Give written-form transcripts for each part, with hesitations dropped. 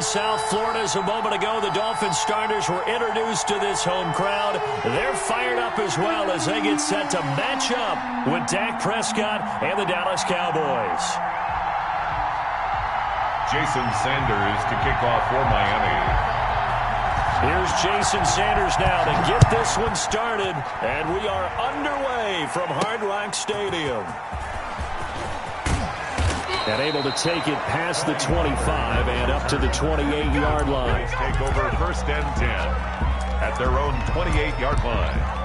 South Florida as a moment ago, the Dolphins starters were introduced to this home crowd. They're fired up as well as they get set to match up with Dak Prescott and the Dallas Cowboys. Jason Sanders to kick off for Miami. Here's Jason Sanders now to get this one started, and we are underway from Hard Rock Stadium. And able to take it past the 25 and up to the 28-yard line. Take over 1st and 10 at their own 28-yard line.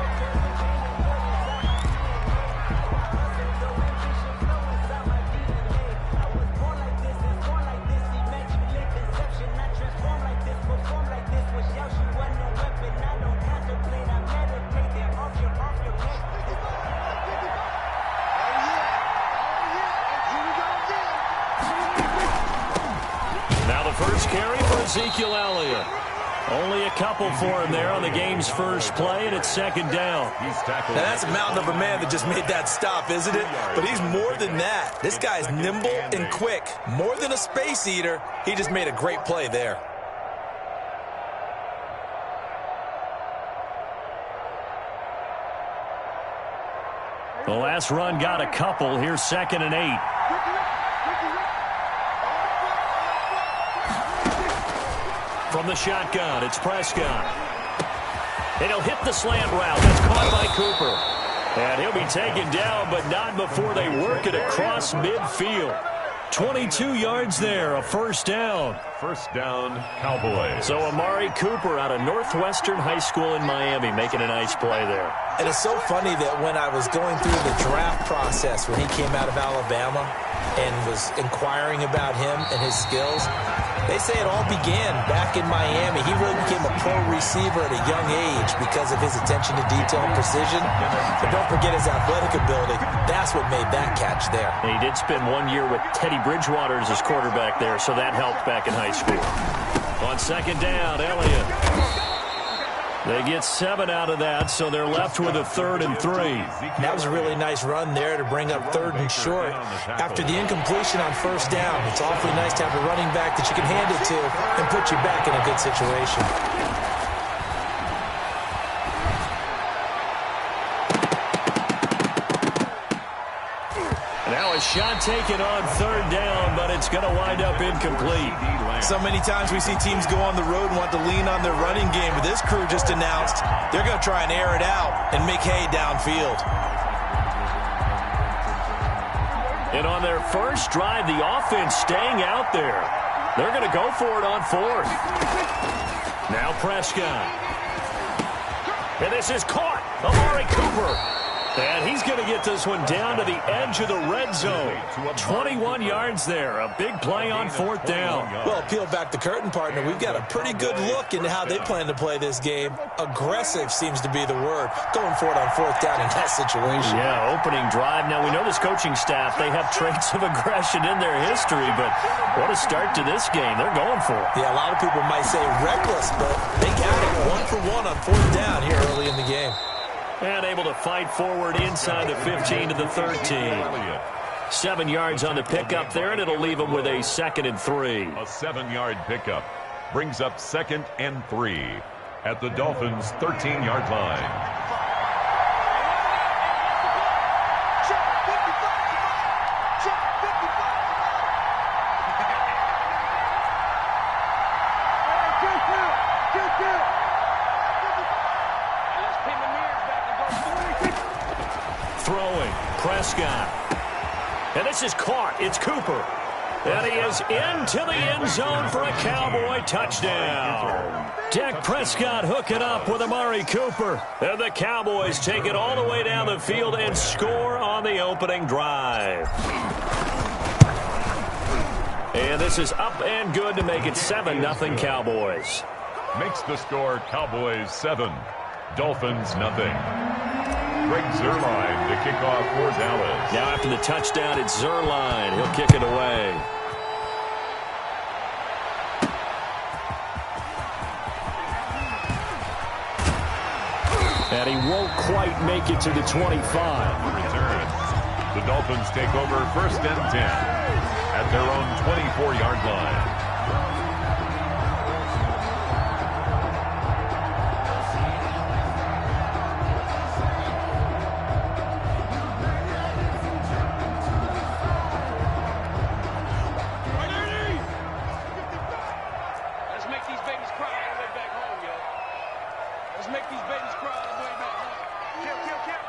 First carry for Ezekiel Elliott. Only a couple for him there on the game's first play, and it's 2nd down. Now that's a mountain of a man that just made that stop, isn't it? But he's more than that. This guy's nimble and quick. More than a space eater, he just made a great play there. The last run got a couple. Here's 2nd and 8. From the shotgun, it's Prescott. And he'll hit the slant route. That's caught by Cooper. And he'll be taken down, but not before they work it across midfield. 22 yards there, a 1st down. 1st down, Cowboys. So Amari Cooper out of Northwestern High School in Miami making a nice play there. And it's so funny that when I was going through the draft process when he came out of Alabama and was inquiring about him and his skills, they say it all began back in Miami. He really became a pro receiver at a young age because of his attention to detail and precision. But don't forget his athletic ability. That's what made that catch there. And he did spend 1 year with Teddy Bridgewater as his quarterback there, so that helped back in high school. On 2nd down, Elliott. They get 7 out of that, so they're left with a 3rd and 3. That was a really nice run there to bring up 3rd and short. After the incompletion on 1st down, it's awfully nice to have a running back that you can hand it to and put you back in a good situation. Now a shot taken on 3rd down, but it's going to wind up incomplete. So many times we see teams go on the road and want to lean on their running game, but this crew just announced they're going to try and air it out and make hay downfield. And on their first drive, the offense staying out there. They're going to go for it on 4th. Now Prescott. And this is caught. Amari Cooper. And he's going to get this one down to the edge of the red zone. 21 yards there. A big play on 4th down. Well, peel back the curtain, partner. We've got a pretty good look into how they plan to play this game. Aggressive seems to be the word. Going for it on 4th down in that situation. Yeah, opening drive. Now, we know this coaching staff, they have traits of aggression in their history, but what a start to this game. They're going for it. Yeah, a lot of people might say reckless, but they got it 1 for 1 on 4th down here early in the game. And able to fight forward inside the 15 to the 13. 7 yards on the pickup there, and it'll leave them with a 2nd and 3. A 7-yard pickup brings up 2nd and 3 at the Dolphins' 13-yard line. Throwing, Prescott. And this is caught. It's Cooper. And he is into the end zone for a Cowboy touchdown. Dak Prescott hooking up with Amari Cooper. And the Cowboys take it all the way down the field and score on the opening drive. And this is up and good to make it 7-0 Cowboys. Makes the score Cowboys 7, Dolphins nothing. Greg Zuerlein to kick off for Dallas. Now after the touchdown, it's Zuerlein. He'll kick it away. And he won't quite make it to the 25. Return. The Dolphins take over 1st and 10 at their own 24-yard line. these babies cry all the way back home, yo. Let's make these babies cry all the way back home. Kim.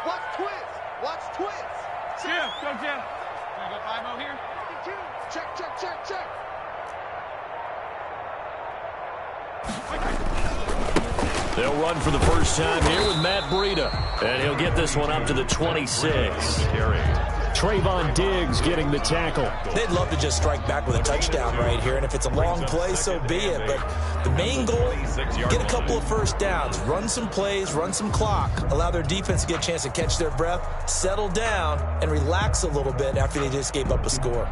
Watch twins. Watch twins. Jim, go Jim. Gonna go 5-0 here? Check. They'll run for the first time here with Matt Breida. And he'll get this one up to the 26. Trayvon Diggs getting the tackle. They'd love to just strike back with a touchdown right here, and if it's a long play, so be it. But the main goal, get a couple of first downs, run some plays, run some clock, allow their defense to get a chance to catch their breath, settle down, and relax a little bit after they just gave up a score.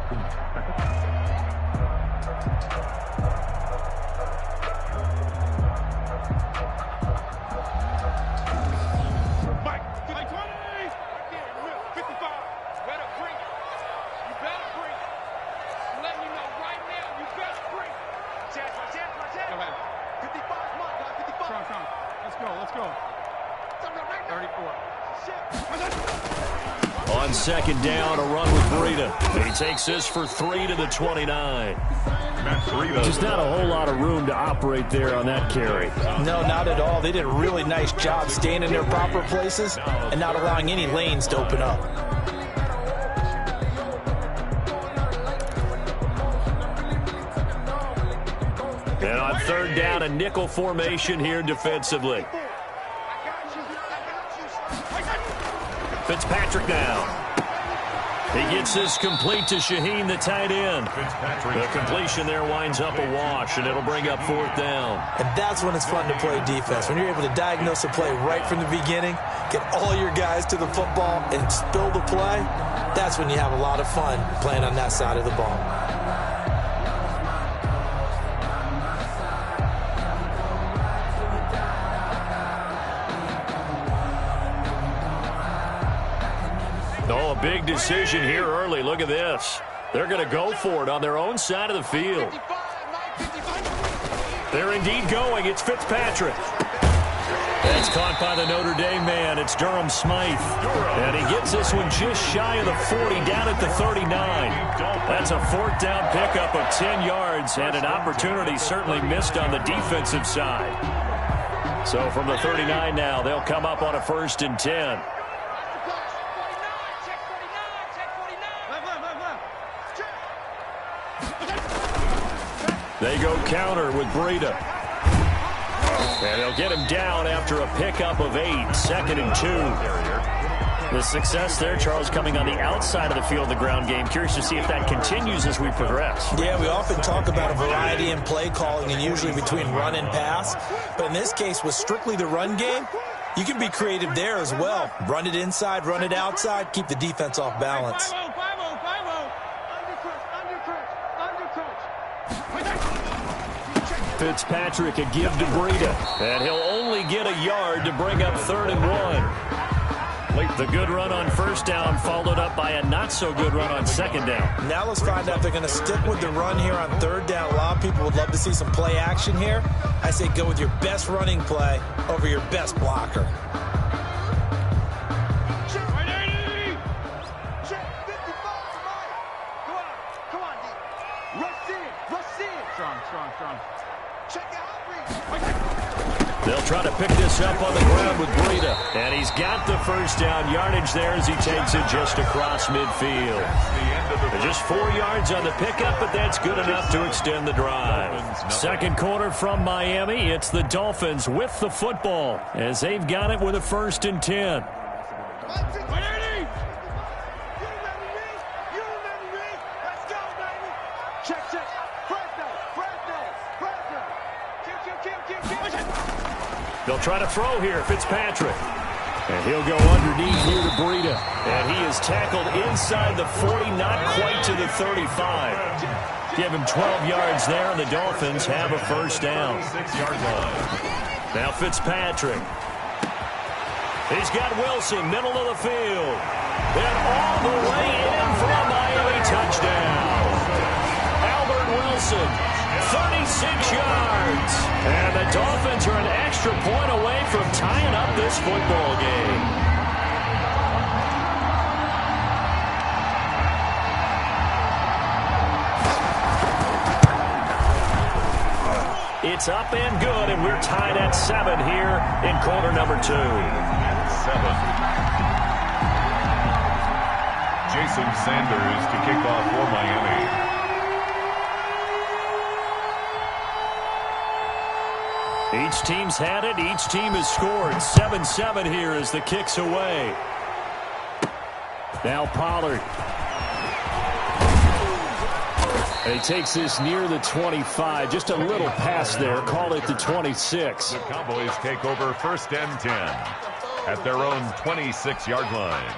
On second down, a run with Breida. He takes this for 3 to the 29. Just not a whole lot of room to operate there on that carry. No, not at all. They did a really nice job staying in their proper places and not allowing any lanes to open up. And on third down, a nickel formation here defensively. Fitzpatrick now. He gets this complete to Shaheen, the tight end. The completion there winds up a wash, and it'll bring up fourth down. And that's when it's fun to play defense. When you're able to diagnose a play right from the beginning, get all your guys to the football, and spill the play, that's when you have a lot of fun playing on that side of the ball. Oh, a big decision here early. Look at this. They're going to go for it on their own side of the field. They're indeed going. It's Fitzpatrick. That's caught by the Notre Dame man. It's Durham Smythe. And he gets this one just shy of the 40, down at the 39. That's a fourth down pickup of 10 yards, and an opportunity certainly missed on the defensive side. So from the 39 now, they'll come up on a 1st and 10. They go counter with Breida. And they'll get him down after a pickup of 8, 2nd and 2. The success there, Charles, coming on the outside of the field, the ground game. Curious to see if that continues as we progress. Yeah, we often talk about a variety in play calling and usually between run and pass. But in this case, with strictly the run game, you can be creative there as well. Run it inside, run it outside, keep the defense off balance. Fitzpatrick a give to Breida, and he'll only get a yard to bring up 3rd and 1. The good run on first down followed up by a not-so-good run on second down. Now let's find out if they're going to stick with the run here on third down. A lot of people would love to see some play action here. I say go with your best running play over your best blocker. They'll try to pick this up on the ground with Breida. And he's got the first down yardage there as he takes it just across midfield. Just 4 yards on the pickup, but that's good enough to extend the drive. Second quarter from Miami. It's the Dolphins with the football as they've got it with a 1st and 10. They'll try to throw here, Fitzpatrick. And he'll go underneath here to Breida. And he is tackled inside the 40, not quite to the 35. Give him 12 yards there, and the Dolphins have a first down. 6-yard line. Now Fitzpatrick. He's got Wilson, middle of the field. And all the way in for a Miami touchdown. Albert Wilson, 36 yards. And the Dolphins are an extra point away from tying up this football game. It's up and good, and we're tied at 7 here in quarter number 2. 7. Jason Sanders to kick off for Miami. Each team's had it. Each team has scored. 7-7 here as the kick's away. Now Pollard. And he takes this near the 25. Just a little pass there. Call it the 26. The Cowboys take over 1st and 10 at their own 26-yard line.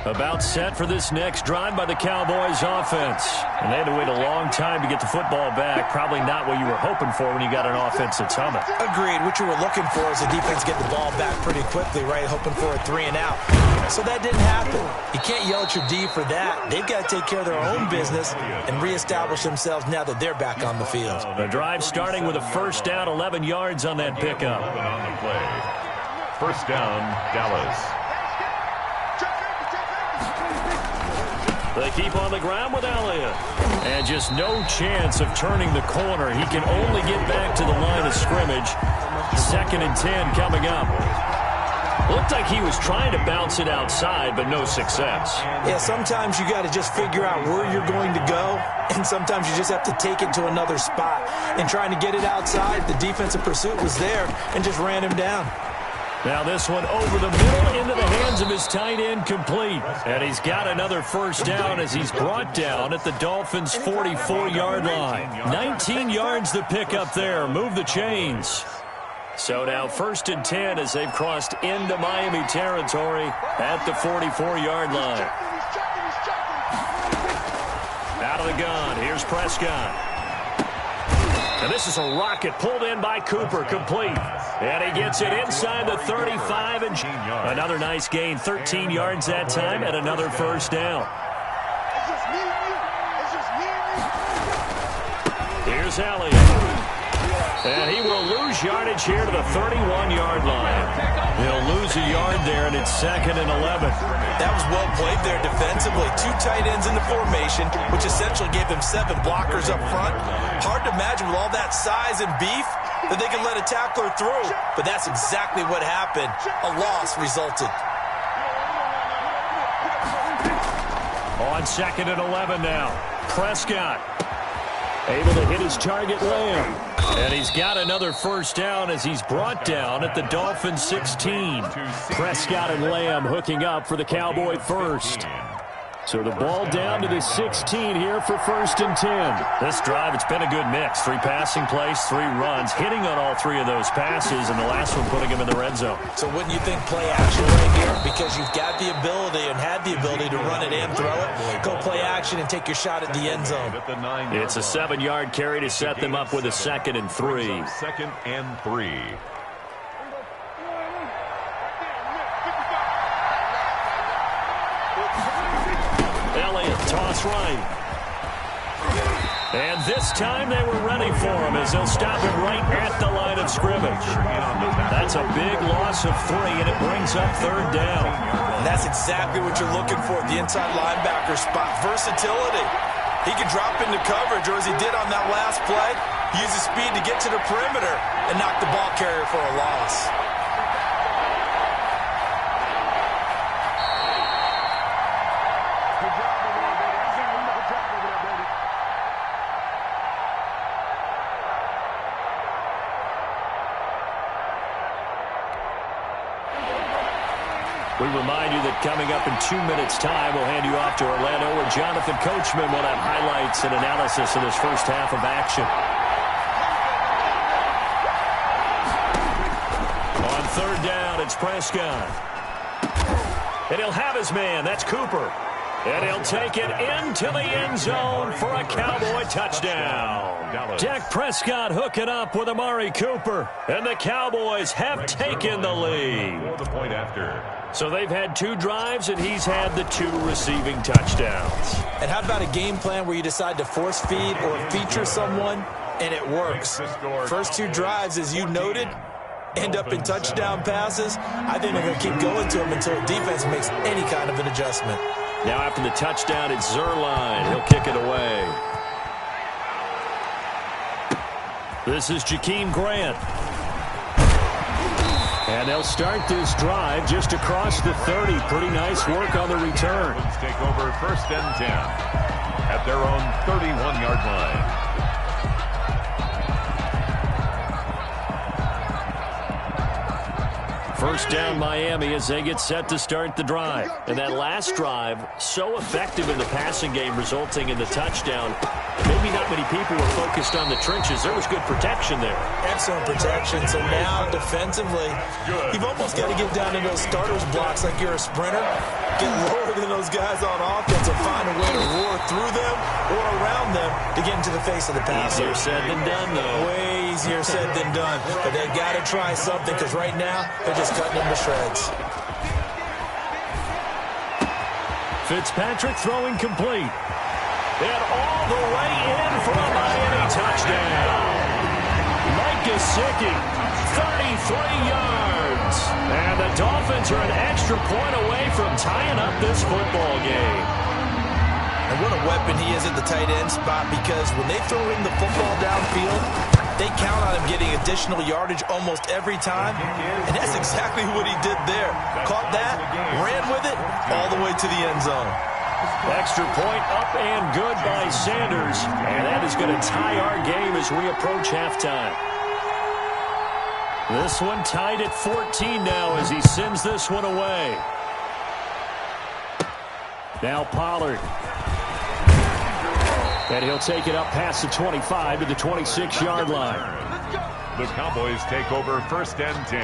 About set for this next drive by the Cowboys offense. And they had to wait a long time to get the football back. Probably not what you were hoping for when you got an offense that's humming. Agreed. What you were looking for is the defense get the ball back pretty quickly, right? Hoping for a 3 and out. So that didn't happen. You can't yell at your D for that. They've got to take care of their own business and reestablish themselves now that they're back on the field. The drive starting with a 1st down, 11 yards on that pickup. On the play. 1st down, Dallas. They keep on the ground with Elliott. And just no chance of turning the corner. He can only get back to the line of scrimmage. 2nd and 10 coming up. Looked like he was trying to bounce it outside, but no success. Yeah, sometimes you got to just figure out where you're going to go, and sometimes you just have to take it to another spot. And trying to get it outside, the defensive pursuit was there and just ran him down. Now this one over the middle into the hands of his tight end, complete. And he's got another 1st down as he's brought down at the Dolphins' 44-yard line. 19 yards to pick up there. Move the chains. So now 1st and 10 as they've crossed into Miami territory at the 44-yard line. Out of the gun. Here's Prescott. And this is a rocket pulled in by Cooper, complete. And he gets it inside the 35. And another nice gain, 13 yards that time, and another 1st down. Here's Elliott. And he will lose yardage here to the 31-yard line. He'll lose a yard there, and it's 2nd and 11. That was well played there defensively. 2 tight ends in the formation, which essentially gave them 7 blockers up front. Hard to imagine with all that size and beef that they can let a tackler through. But that's exactly what happened. A loss resulted. On 2nd and 11 now. Prescott able to hit his target, Lamb. And he's got another 1st down as he's brought down at the Dolphins' 16. Prescott and Lamb hooking up for the Cowboy 1st. So the ball down to the 16 here for 1st and 10. This drive, it's been a good mix. 3 passing plays, 3 runs, hitting on all 3 of those passes, and the last one putting him in the red zone. So wouldn't you think play action right here? Because you've got the ability and had the ability to run it and throw it. Go play action and take your shot at the end zone. It's a 7-yard carry to set them up with a 2nd and 3. 2nd and 3. Toss right. And this time they were ready for him as they'll stop him right at the line of scrimmage. That's a big loss of 3, and it brings up 3rd down. And that's exactly what you're looking for at the inside linebacker spot. Versatility. He can drop into coverage, or as he did on that last play, use his speed to get to the perimeter and knock the ball carrier for a loss. We remind you that coming up in 2 minutes' time, we'll hand you off to Orlando, where Jonathan Coachman will have highlights and analysis of this first half of action. On 3rd down, it's Prescott. And he'll have his man. That's Cooper. And he'll take it into the end zone for a Cowboy touchdown. Dak Prescott hooking up with Amari Cooper. And the Cowboys have taken the lead. For the point after. So they've had 2 drives, and he's had the 2 receiving touchdowns. And how about a game plan where you decide to force feed or feature someone, and it works? First 2 drives, as you noted, end up in touchdown passes. I think they're going to keep going to them until the defense makes any kind of an adjustment. Now after the touchdown, it's Zuerlein. He'll kick it away. This is Jakeem Grant. And they'll start this drive just across the 30. Pretty nice work on the return. Let's take over 1st and 10 at their own 31-yard line. First down Miami as they get set to start the drive. And that last drive, so effective in the passing game, resulting in the touchdown. Maybe not many people were focused on the trenches. There was good protection there. Excellent protection. So now defensively, you've almost got to get down in those starters blocks like you're a sprinter. Get lower than those guys on offense and find a way to roar through them or around them to get into the face of the passer. Easier said than done, though. Way easier said than done. But they've got to try something because right now they're just cutting them to shreds. Fitzpatrick throwing complete. And all the way in for a Miami touchdown. Mike Gesicki, 33 yards. And the Dolphins are an extra point away from tying up this football game. And what a weapon he is at the tight end spot, because when they throw him the football downfield, they count on him getting additional yardage almost every time. And that's exactly what he did there. Caught that, ran with it, all the way to the end zone. Extra point up and good by Sanders. And that is going to tie our game as we approach halftime. This one tied at 14 now as he sends this one away. Now Pollard. And he'll take it up past the 25 to the 26-yard line. The Cowboys take over 1st and 10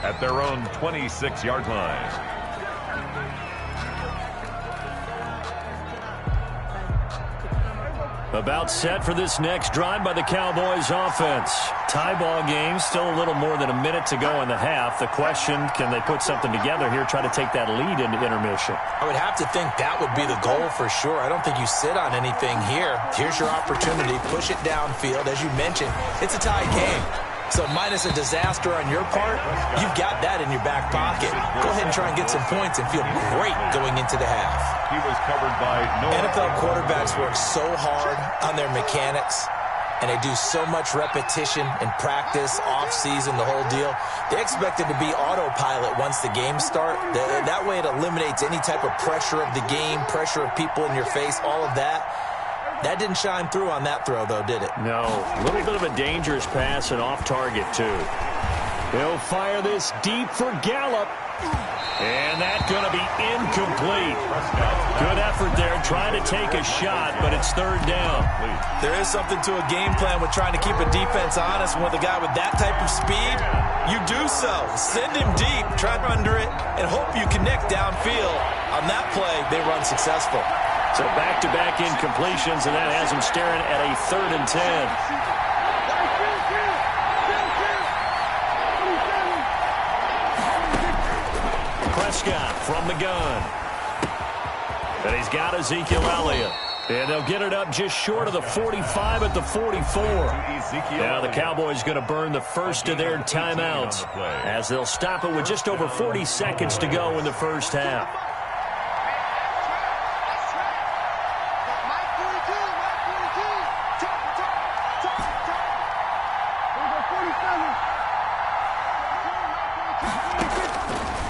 at their own 26-yard line. About set for this next drive by the Cowboys offense. Tie ball game, still a little more than a minute to go in the half. The question, can they put something together here, try to take that lead into intermission? I would have to think that would be the goal for sure. I don't think you sit on anything here. Here's your opportunity. Push it downfield. As you mentioned, it's a tie game. So minus a disaster on your part, you've got that in your back pocket. Go ahead and try and get some points and feel great going into the half. He was covered by NFL quarterbacks work so hard on their mechanics, and they do so much repetition and practice, off-season, the whole deal. They expect it to be autopilot once the games start. That way it eliminates any type of pressure of the game, pressure of people in your face, all of that. That didn't shine through on that throw, though, did it? No. A little bit of a dangerous pass and off target, too. He'll fire this deep for Gallup. And that's going to be incomplete. Good effort there trying to take a shot, but it's 3rd down. There is something to a game plan with trying to keep a defense honest. With a guy with that type of speed, you do so. Send him deep, try under it, and hope you connect downfield. On that play, they run successful. So back-to-back incompletions, and that has him staring at a 3rd and 10. Prescott from the gun. And he's got Ezekiel Elliott. And they'll get it up just short of the 45 at the 44. Now the Cowboys going to burn the first of their timeouts as they'll stop it with just over 40 seconds to go in the first half.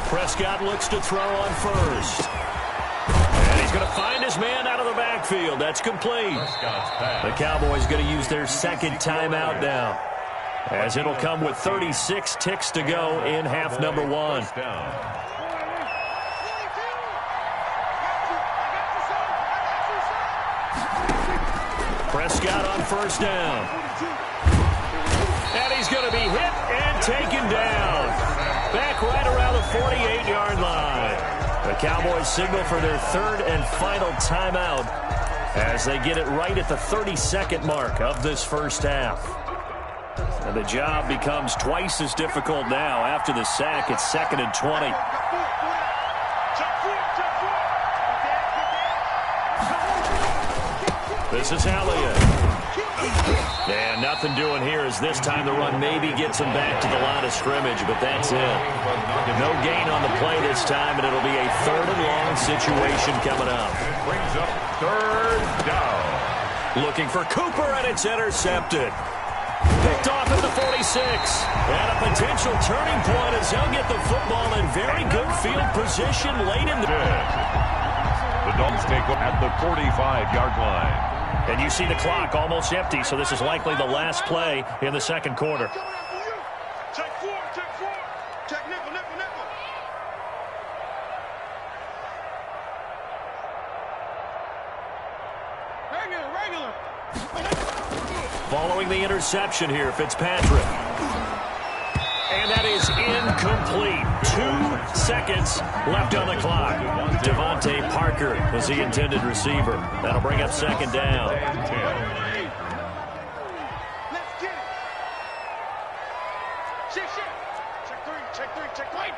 Prescott looks to throw on first. And he's going to find his man out of the backfield. That's complete. The Cowboys going to use their 2nd timeout now, as it'll come with 36 ticks to go in half number 1. Prescott on 1st down. And he's going to be hit and taken down. Back right around the 48-yard line. The Cowboys signal for their 3rd and final timeout as they get it right at the 32nd mark of this first half. And the job becomes twice as difficult now after the sack. It's 2nd and 20. This is Elliott. And nothing doing here as this time the run maybe gets him back to the line of scrimmage, but that's it. No gain on the play this time, and it'll be a 3rd and long situation coming up. Brings up 3rd down. Looking for Cooper, and it's intercepted. Picked off at the 46. And a potential turning point as he'll get the football in very good field position late in the... The Dolphins take at the 45-yard line. And you see the clock almost empty, so this is likely the last play in the second quarter. Check 4, check 4. Check nickel, nickel, nickel. Regular. Following the interception here, Fitzpatrick. And that is incomplete. 2 seconds left on the clock. Devontae Parker was the intended receiver. That'll bring up 2nd down. Let's get it. Shit. Check 3, check right.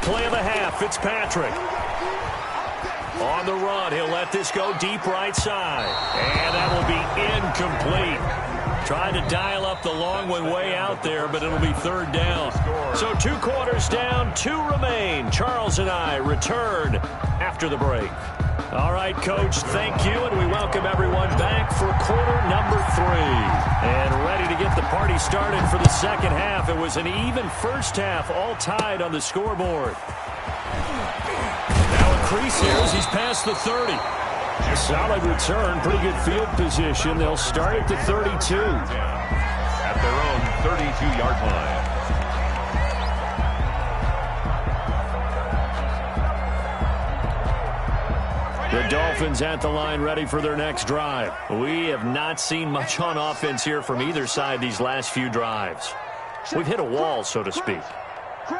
Play of the half, Fitzpatrick. On the run, he'll let this go deep right side. And that will be incomplete. Trying to dial up the long one way out there, but it'll be 3rd down. So 2 quarters down, 2 remain. Charles and I return after the break. All right, Coach, thank you, and we welcome everyone back for quarter number 3. And ready to get the party started for the second half. It was an even first half, all tied on the scoreboard. Now increase here as he's past the 30. Solid return, pretty good field position. They'll start at the 32. At their own 32-yard line. The Dolphins at the line ready for their next drive. We have not seen much on offense here from either side these last few drives. We've hit a wall, so to speak.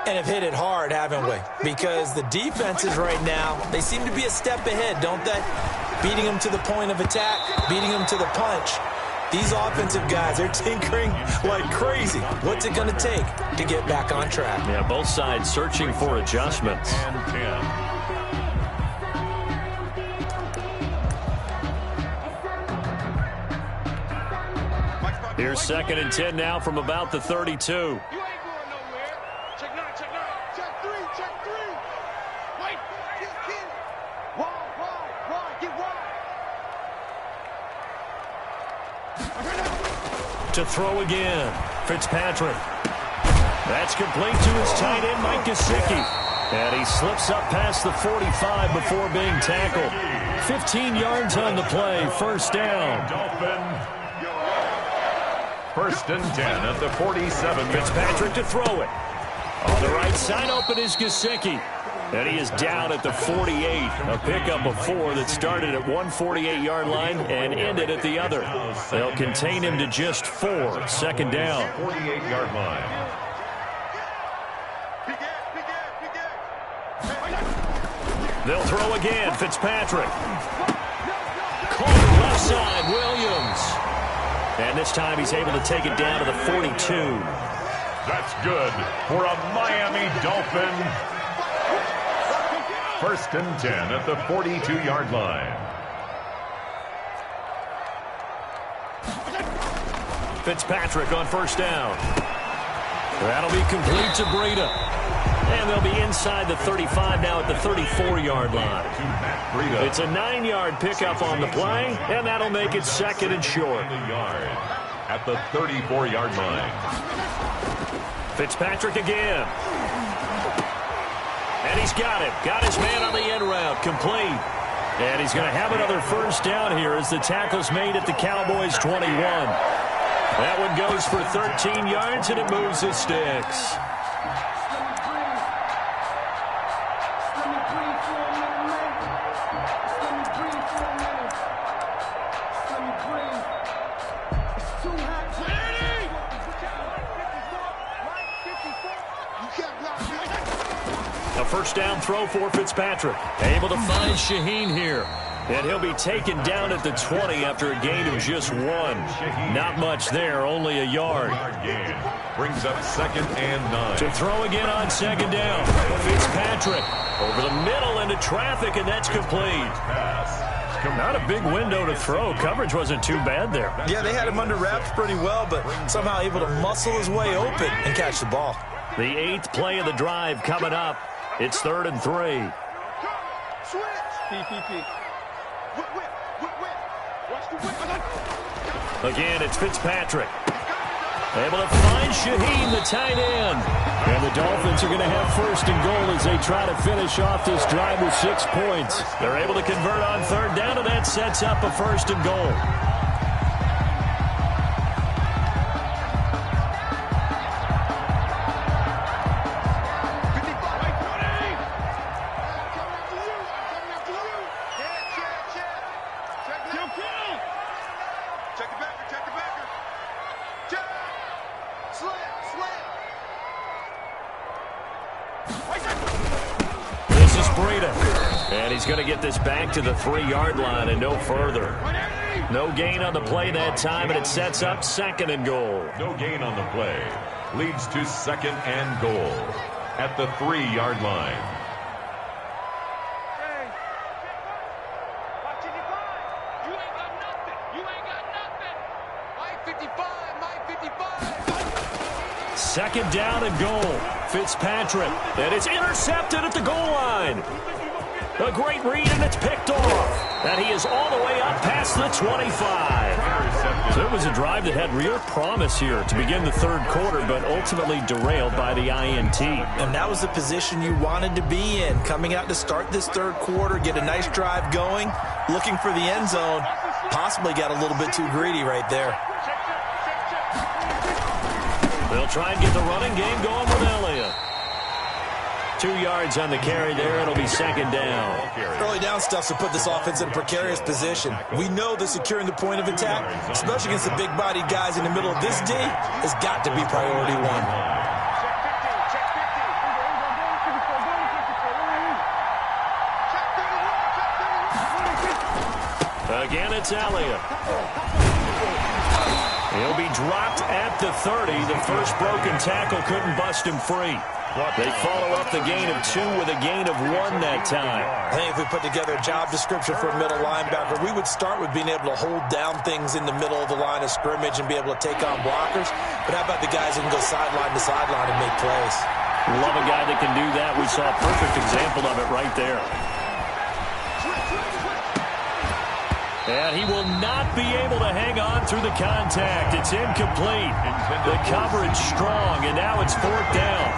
And have hit it hard, haven't we? Because the defenses right now, they seem to be a step ahead, don't they? Beating them to the point of attack, beating them to the punch. These offensive guys, they're tinkering like crazy. What's it going to take to get back on track? Yeah, both sides searching for adjustments. And 10. Here's 2nd and 10 now from about the 32. You ain't going nowhere. Check 9. Check 3. Wait. Get. Wide. Get wide. To throw again. Fitzpatrick. That's complete to his tight end, Mike Gesicki. And he slips up past the 45 before being tackled. 15 yards on the play. 1st down. Dolphin. 1st and 10 at the 47. Fitzpatrick to throw it. On the right side open is Gesicki. And he is down at the 48. A pickup of 4 that started at 148-yard line and ended at the other. They'll contain him to just 4. 2nd down. 48-yard line. They'll throw again. Fitzpatrick. Caught left side. Williams. And this time he's able to take it down to the 42. That's good for a Miami Dolphin. 1st and 10 at the 42-yard line. Fitzpatrick on 1st down. That'll be complete to Breida. And they'll be inside the 35 now at the 34-yard line. It's a 9-yard pickup on the play, and that'll make it 2nd and short. At the 34-yard line. Fitzpatrick again. And he's got it. Got his man on the end route. Complete. And he's going to have another 1st down here as the tackle's made at the Cowboys' 21. That one goes for 13 yards, and it moves his sticks. A 1st down throw for Fitzpatrick. Able to find Shaheen here. And he'll be taken down at the 20 after a gain of just 1. Not much there, only a yard. Gain brings up 2nd and 9. To throw again on 2nd down. Fitzpatrick over the middle into traffic, and that's complete. Not a big window to throw. Coverage wasn't too bad there. Yeah, they had him under wraps pretty well, but somehow able to muscle his way open and catch the ball. The 8th play of the drive coming up. It's 3rd and 3. Switch. PPP. Watch the whip. Again, it's Fitzpatrick. Able to find Shaheen, the tight end. And the Dolphins are going to have 1st and goal as they try to finish off this drive with 6 points. They're able to convert on 3rd down, and that sets up a 1st and goal. This is Breida. And he's going to get this back to the 3-yard line and no further. No gain on the play that time, and it sets up 2nd and goal. No gain on the play. Leads to 2nd and goal at the 3-yard line. Hey. Watch it, you ain't got nothing. You ain't got nothing. My 55. 2nd down and goal. Fitzpatrick. And it's intercepted at the goal line. A great read, and it's picked off. And he is all the way up past the 25. So it was a drive that had real promise here to begin the 3rd quarter, but ultimately derailed by the INT. And that was the position you wanted to be in. Coming out to start this 3rd quarter, get a nice drive going, looking for the end zone. Possibly got a little bit too greedy right there. They'll try and get the running game going with Elliott. 2 yards on the carry there. It'll be 2nd down. Early down stuff to put this offense in a precarious position. We know that securing the point of attack, especially against the big-bodied guys in the middle of this D, has got to be priority 1. Again, it's Elliott. He'll be dropped at the 30. The first broken tackle couldn't bust him free. They follow up the gain of 2 with a gain of 1 that time. I think if we put together a job description for a middle linebacker, we would start with being able to hold down things in the middle of the line of scrimmage and be able to take on blockers. But how about the guys who can go sideline to sideline and make plays? Love a guy that can do that. We saw a perfect example of it right there. And he will not be able to hang on through the contact. It's incomplete. The coverage strong, and now it's 4th down.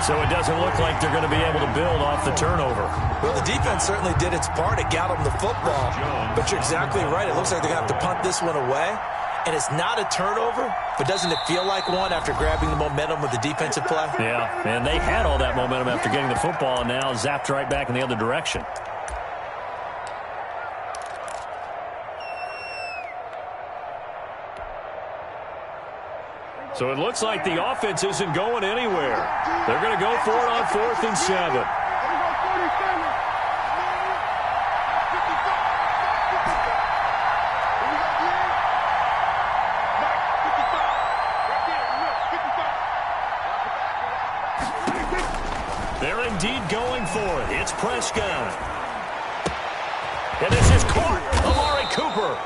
So it doesn't look like they're going to be able to build off the turnover. Well, the defense certainly did its part. It got them the football. But you're exactly right. It looks like they're going to have to punt this one away. And it's not a turnover, but doesn't it feel like one after grabbing the momentum with the defensive play? Yeah, and they had all that momentum after getting the football, and now zapped right back in the other direction. So it looks like the offense isn't going anywhere. They're going to go for it on 4th and 7. They're indeed going for it. It's Prescott. And this is caught. Amari Cooper.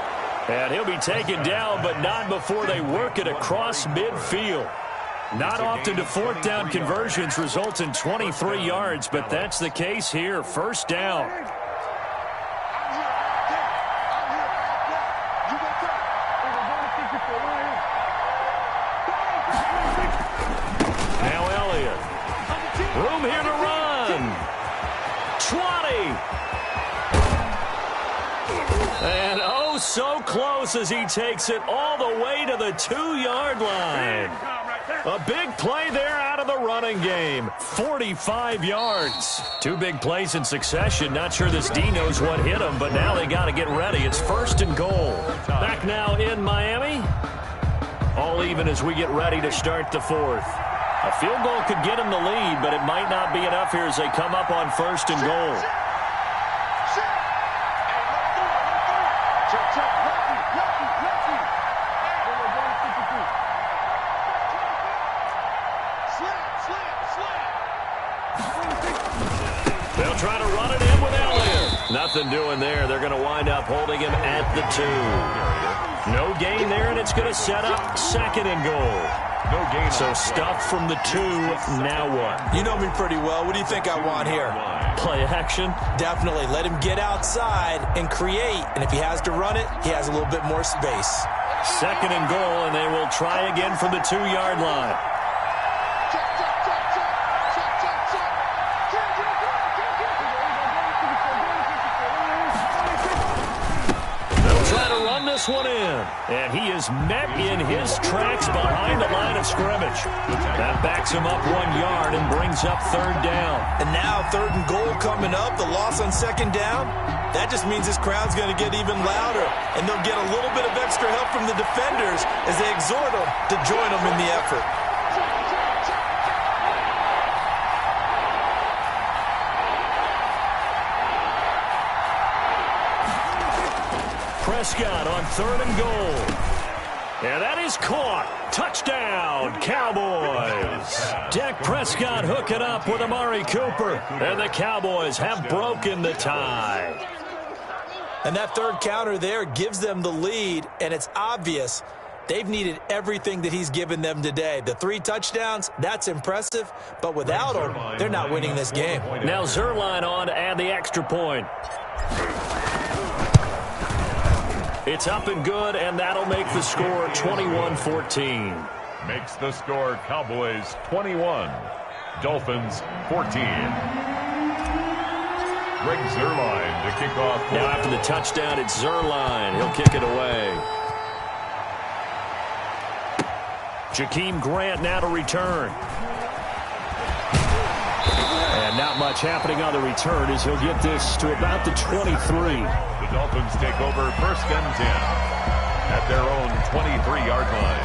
And he'll be taken down, but not before they work it across midfield. Not often do 4th down conversions result in 23 yards, but that's the case here. 1st down. Now Elliott. Room here to run. 20. And oh, so close as he takes it all the way to the 2-yard line. A big play there out of the running game. 45 yards. 2 big plays in succession. Not sure this D knows what hit him, but now they got to get ready. It's 1st and goal. Back now in Miami. All even as we get ready to start the 4th. A field goal could get them the lead, but it might not be enough here as they come up on 1st and goal. Nothing doing there. They're going to wind up holding him at the 2. No gain there, and it's going to set up second and goal. No gain. So stuff from the 2. Now what? You know me pretty well. What do you think I want here? Play action? Definitely. Let him get outside and create. And if he has to run it, he has a little bit more space. Second and goal, and they will try again from the 2-yard line. This one in, and he is met in his tracks behind the line of scrimmage. That backs him up 1 yard and brings up third down. And now third and goal coming up, the loss on second down. That just means this crowd's going to get even louder, and they'll get a little bit of extra help from the defenders as they exhort them to join them in the effort. Prescott on third and goal. And that is caught. Touchdown, Cowboys. Dak Prescott hooking up with Amari Cooper. And the Cowboys have broken the tie. And that third counter there gives them the lead, and it's obvious they've needed everything that he's given them today. The 3 touchdowns, that's impressive, but without him, they're not winning this game. Now Zuerlein on to add the extra point. It's up and good, and that'll make the score 21-14. Makes the score Cowboys 21, Dolphins 14. Greg Zuerlein to kick off. Now after the touchdown, it's Zuerlein. He'll kick it away. Jakeem Grant now to return. And not much happening on the return as he'll get this to about the 23. The Dolphins take over first and 10 at their own 23-yard line.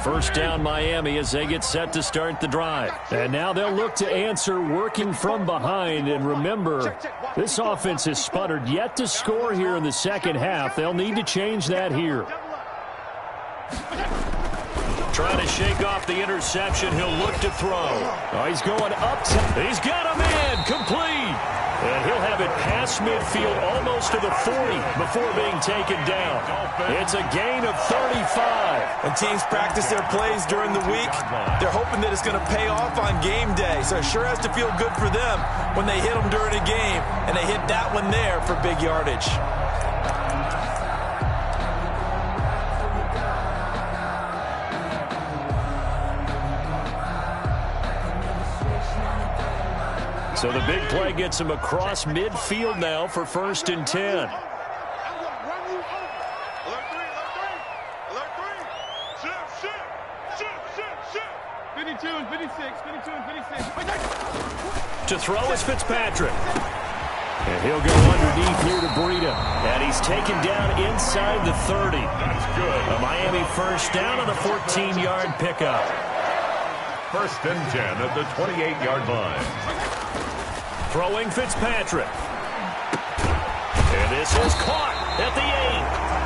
First down Miami as they get set to start the drive. And now they'll look to answer working from behind. And remember, this offense has sputtered yet to score here in the second half. They'll need to change that here. Trying to shake off the interception. He'll look to throw. Oh, he's going up. He's got him in. Complete. And he'll have it past midfield almost to the 40 before being taken down. It's a gain of 35. When teams practice their plays during the week, they're hoping that it's going to pay off on game day. So it sure has to feel good for them when they hit them during a game, and they hit that one there for big yardage. So the big play gets him across midfield now for first and 10. To throw is Fitzpatrick. And he'll go underneath here to Breida. And he's taken down inside the 30. That's good. A Miami first down on a 14-yard pickup. First and 10 at the 28-yard line. Throwing Fitzpatrick. And this is caught at the 8.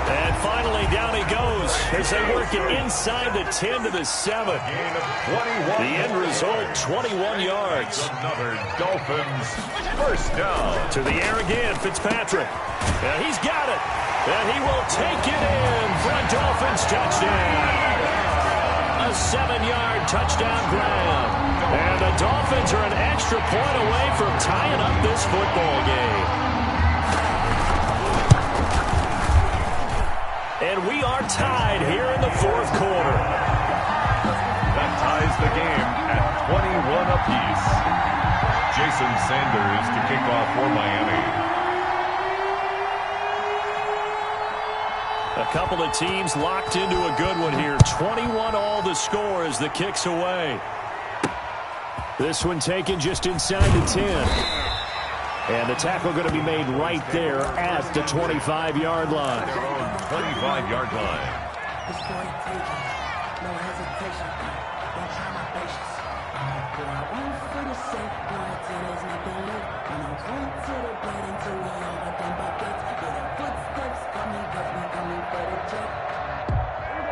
And finally down he goes as they work it inside the 10 to the 7. Gain of 21. The end result, 21 yards. Another Dolphins first down. To the air again, Fitzpatrick. And he's got it. And he will take it in for a Dolphins touchdown. A 7-yard touchdown grab. And the Dolphins are an extra point away from tying up this football game. And we are tied here in the fourth quarter. That ties the game at 21 apiece. Jason Sanders to kick off for Miami. A couple of teams locked into a good one here. 21 all the score as the kick's away. This one taken just inside the 10. And the tackle going to be made right there at the 25-yard line. Their own 25-yard line.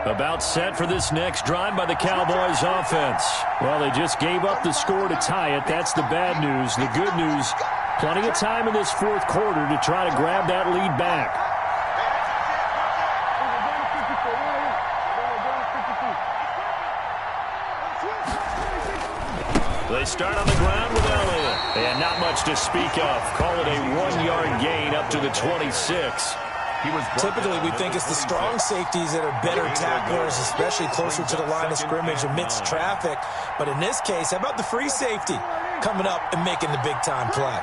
About set for this next drive by the Cowboys offense. Well, they just gave up the score to tie it. That's the bad news. The good news, plenty of time in this fourth quarter to try to grab that lead back. They start on the ground with Elliott. And not much to speak of. Call it a 1-yard gain up to the 26. Typically, we think it's the strong safeties that are better tacklers, especially closer to the line of scrimmage amidst traffic. But in this case, how about the free safety coming up and making the big-time play?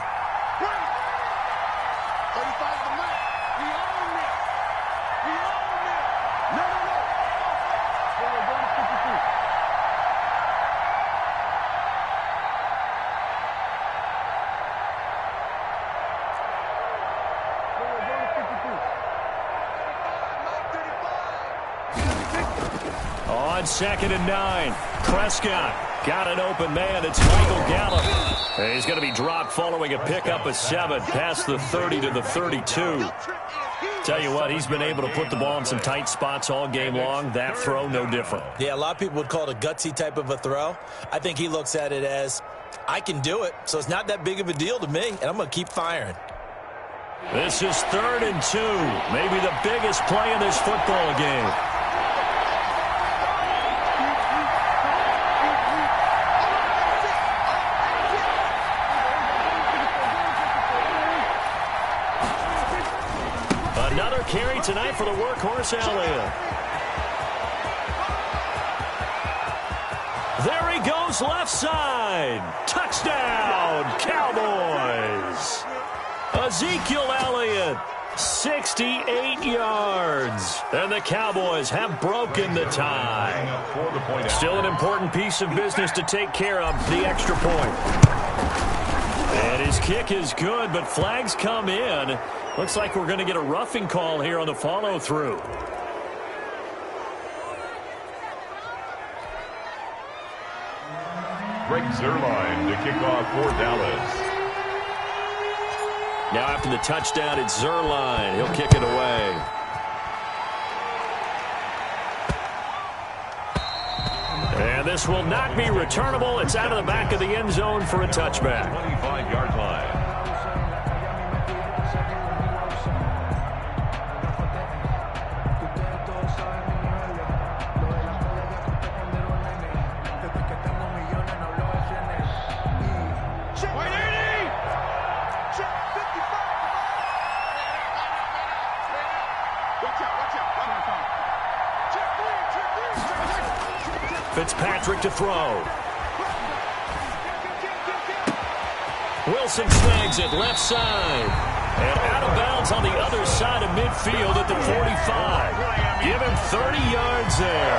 On 2nd and 9, Prescott got an open man. It's Michael Gallup. He's going to be dropped following a pickup of 7 past the 30 to the 32. Tell you what, he's been able to put the ball in some tight spots all game long. That throw, no different. Yeah, a lot of people would call it a gutsy type of a throw. I think he looks at it as, I can do it, so it's not that big of a deal to me, and I'm going to keep firing. This is 3rd and 2, maybe the biggest play in this football game. Another carry tonight for the workhorse, Elliott. There he goes, left side. Touchdown, Cowboys. Ezekiel Elliott, 68 yards. And the Cowboys have broken the tie. Still an important piece of business to take care of, the extra point. And his kick is good, but flags come in. Looks like we're going to get a roughing call here on the follow-through. Greg Zuerlein to kick off for Dallas. Now after the touchdown, it's Zuerlein. He'll kick it away. And this will not be returnable. It's out of the back of the end zone for a touchback. 25-yard line. Fitzpatrick to throw. Wilson snags it left side. And out of bounds on the other side of midfield at the 45. Give him 30 yards there.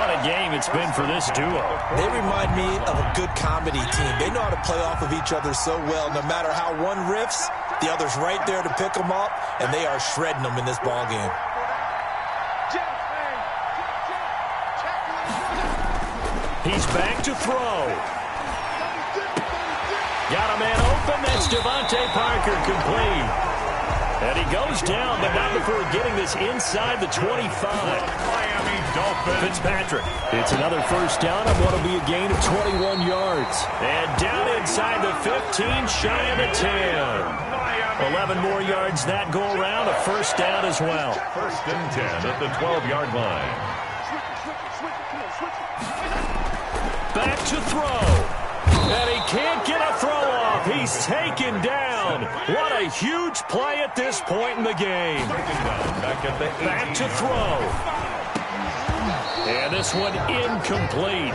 What a game it's been for this duo. They remind me of a good comedy team. They know how to play off of each other so well. No matter how one riffs, the other's right there to pick them up, and they are shredding them in this ball game. He's back to throw. Got a man open. That's Devontae Parker, complete. And he goes down, but not before getting this inside the 25. Miami Dolphins. Fitzpatrick. It's another first down on what will be a gain of 21 yards. And down inside the 15, shy of the 10. 11 more yards that go around, a first down as well. 1st and 10 at the 12-yard line. Back to throw. And he can't get a throw off. He's taken down. What a huge play at this point in the game. Back to throw. And this one incomplete.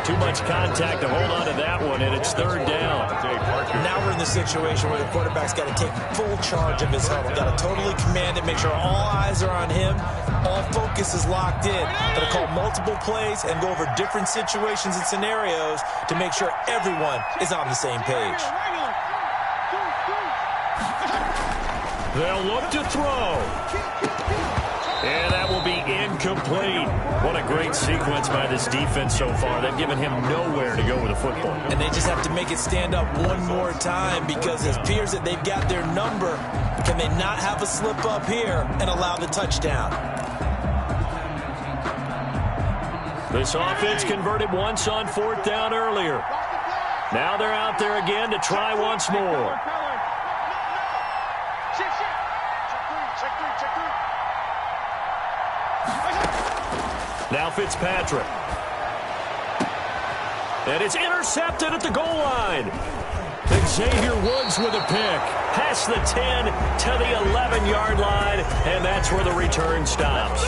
Too much contact to hold on to that one, and it's 3rd down. Now we're in the situation where the quarterback's got to take full charge of his huddle. Got to totally command it, make sure all eyes are on him. All focus is locked in. Got to call multiple plays and go over different situations and scenarios to make sure everyone is on the same page. They'll look to throw. And that will be incomplete. What a great sequence by this defense so far. They've given him nowhere to go with the football. And they just have to make it stand up one more time because it appears that they've got their number. Can they not have a slip up here and allow the touchdown? This offense converted once on 4th down earlier. Now they're out there again to try once more. Now Fitzpatrick. And it's intercepted at the goal line. Xavier Woods with a pick. Past the 10 to the 11-yard line, and that's where the return stops.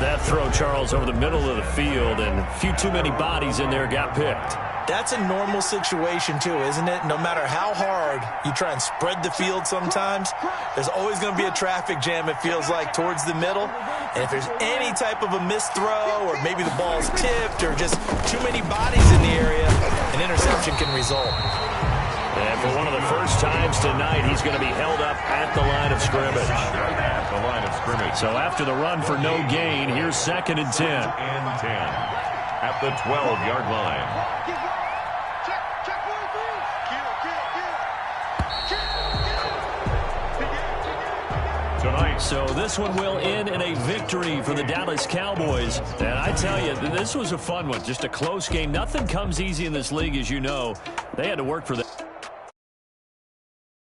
That throw, Charles, over the middle of the field, and a few too many bodies in there got picked. That's a normal situation, too, isn't it? No matter how hard you try and spread the field sometimes, there's always going to be a traffic jam, it feels like, towards the middle. And if there's any type of a missed throw or maybe the ball's tipped or just too many bodies in the area, an interception can result. And for one of the first times tonight, he's going to be held up at the line of scrimmage. At the line of scrimmage. So after the run for no gain, here's 2nd and 10. And 10 at the 12-yard line. Tonight. So this one will end in a victory for the Dallas Cowboys. And I tell you, this was a fun one. Just a close game. Nothing comes easy in this league, as you know. They had to work for that.